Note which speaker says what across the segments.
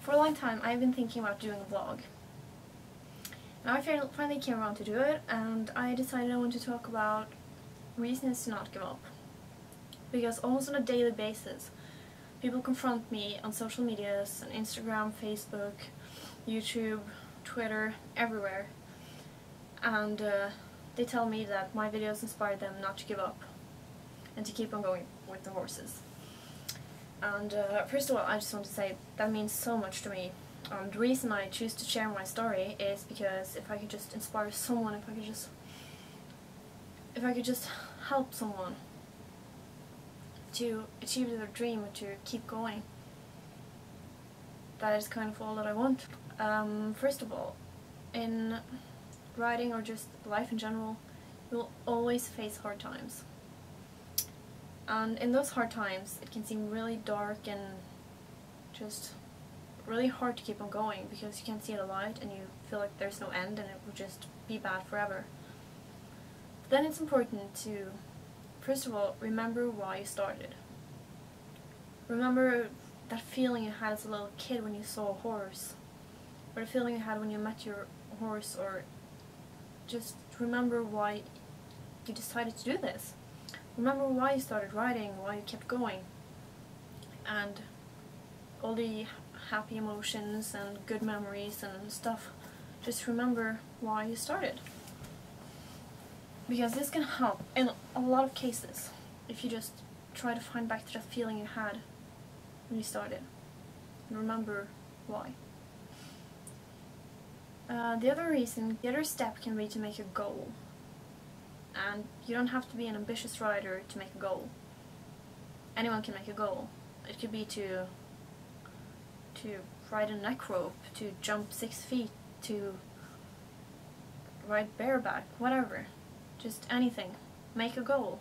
Speaker 1: For a long time I've been thinking about doing a vlog. Now I finally came around to do it, and I decided I want to talk about reasons to not give up. Because almost on a daily basis, people confront me on social medias, on Instagram, Facebook, YouTube, Twitter, everywhere. And they tell me that my videos inspire them not to give up and to keep on going with the horses. And first of all, I just want to say that means so much to me. The reason I choose to share my story is because if I could just inspire someone, if I could just help someone to achieve their dream or to keep going, that is kind of all that I want. First of all, in riding or just life in general, you'll always face hard times. And in those hard times, it can seem really dark and just really hard to keep on going because you can't see the light and you feel like there's no end and it will just be bad forever. But then it's important to, first of all, remember why you started. Remember that feeling you had as a little kid when you saw a horse, or the feeling you had when you met your horse, or just remember why you decided to do this. Remember why you started riding, why you kept going, and all the happy emotions and good memories and stuff. Just remember why you started. Because this can help in a lot of cases if you just try to find back to that feeling you had when you started and remember why. The other step can be to make a goal. And you don't have to be an ambitious rider to make a goal. Anyone can make a goal. It could be to ride a neck rope, to jump 6 feet, to ride bareback, whatever. Just anything. Make a goal.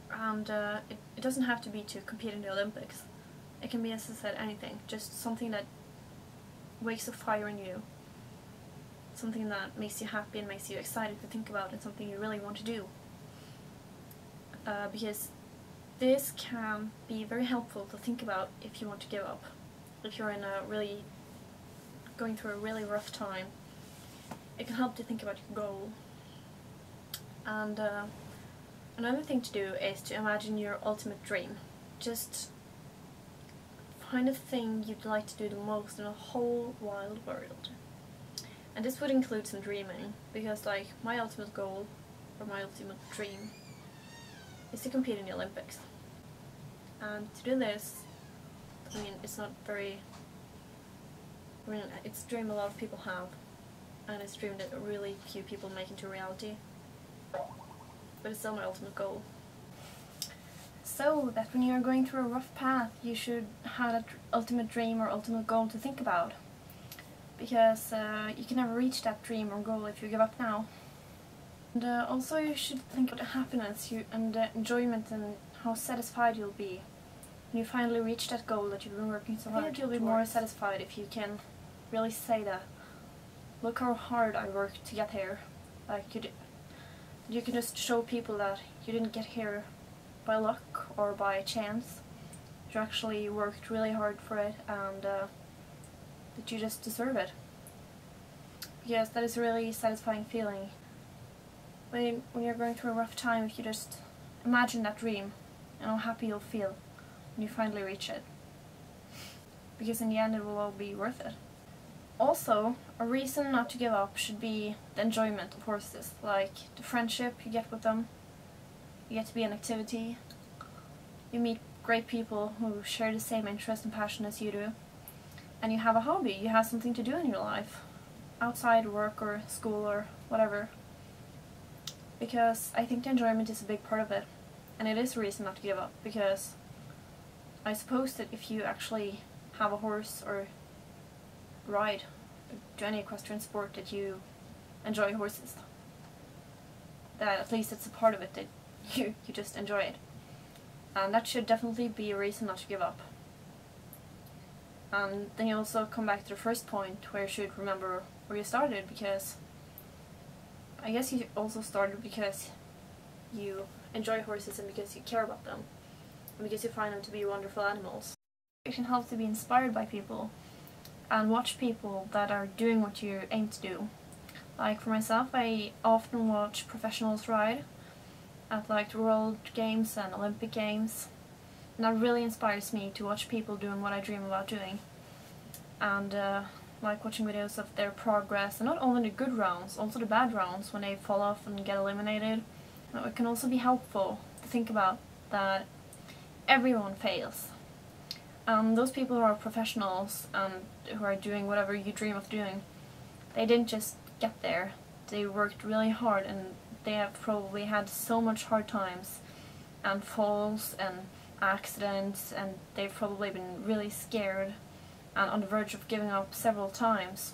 Speaker 1: And it doesn't have to be to compete in the Olympics. It can be, as I said, anything. Just something that wakes a fire in you. Something that makes you happy and makes you excited to think about, and something you really want to do. Because this can be very helpful to think about if you want to give up. If you're going through a really rough time, it can help to think about your goal. And another thing to do is to imagine your ultimate dream. Just find a thing you'd like to do the most in the whole wide world. And this would include some dreaming, because like my ultimate goal, or my ultimate dream, is to compete in the Olympics. And to do this, I mean, it's not very, it's a dream a lot of people have, and it's a dream that really few people make into reality. But it's still my ultimate goal. So that when you are going through a rough path, you should have that ultimate dream or ultimate goal to think about. Because you can never reach that dream or goal if you give up now. And also you should think about the happiness and the enjoyment and how satisfied you'll be when you finally reach that goal that you've been working so hard. I think you'll be more satisfied if you can really say that, look how hard I worked to get here. Like you can just show people that you didn't get here by luck or by chance. You actually worked really hard for it, and that you just deserve it. Because that is a really satisfying feeling. When you're going through a rough time, if you just imagine that dream and how happy you'll feel when you finally reach it. Because in the end it will all be worth it. Also, a reason not to give up should be the enjoyment of horses, like the friendship you get with them. You get to be an activity. You meet great people who share the same interest and passion as you do. And you have a hobby, you have something to do in your life, outside work or school or whatever. Because I think the enjoyment is a big part of it, and it is a reason not to give up, because I suppose that if you actually have a horse or ride, or do any equestrian sport, that you enjoy horses. That at least it's a part of it, that you just enjoy it. And that should definitely be a reason not to give up. And then you also come back to the first point, where you should remember where you started, because I guess you also started because you enjoy horses and because you care about them, and because you find them to be wonderful animals. It can help to be inspired by people and watch people that are doing what you aim to do. Like for myself, I often watch professionals ride at like the World Games and Olympic Games, and that really inspires me to watch people doing what I dream about doing. And like watching videos of their progress, and not only the good rounds, also the bad rounds when they fall off and get eliminated. It can also be helpful to think about that everyone fails. Those people who are professionals and who are doing whatever you dream of doing, they didn't just get there. They worked really hard, and they have probably had so much hard times and falls and accidents, and they've probably been really scared and on the verge of giving up several times.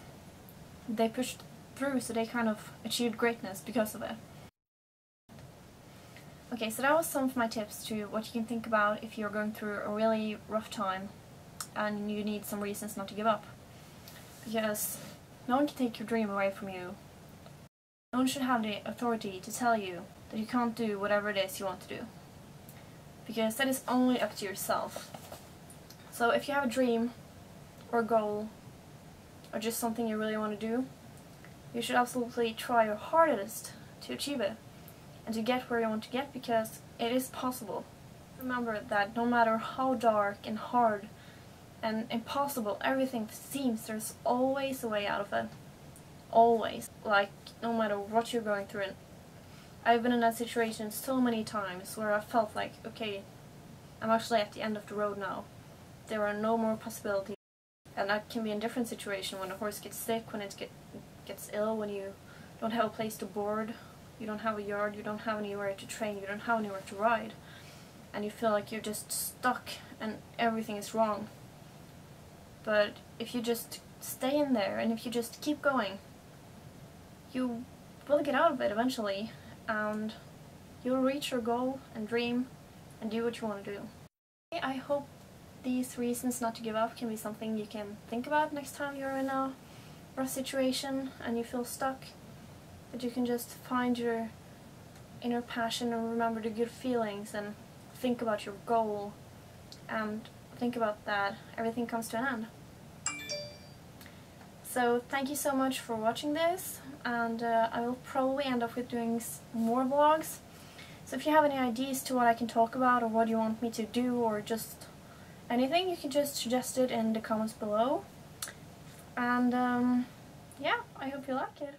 Speaker 1: They pushed through, so they kind of achieved greatness because of it. Okay, so that was some of my tips to what you can think about if you're going through a really rough time and you need some reasons not to give up. Because no one can take your dream away from you. No one should have the authority to tell you that you can't do whatever it is you want to do. Because that is only up to yourself. So if you have a dream or a goal or just something you really want to do, you should absolutely try your hardest to achieve it and to get where you want to get, because it is possible. Remember that no matter how dark and hard and impossible everything seems, there's always a way out of it. Always. Like, no matter what you're going through. I've been in that situation so many times where I felt like, okay, I'm actually at the end of the road now. There are no more possibilities. And that can be in different situations, when a horse gets sick, when it gets ill, when you don't have a place to board, you don't have a yard, you don't have anywhere to train, you don't have anywhere to ride, and you feel like you're just stuck and everything is wrong. But if you just stay in there and if you just keep going, you will get out of it eventually, and you'll reach your goal and dream and do what you want to do. I hope these reasons not to give up can be something you can think about next time you're in a rough situation and you feel stuck. That you can just find your inner passion and remember the good feelings and think about your goal and think about that everything comes to an end. So thank you so much for watching this, and I will probably end up with doing more vlogs. So if you have any ideas to what I can talk about or what you want me to do or just anything, you can just suggest it in the comments below. And yeah, I hope you like it.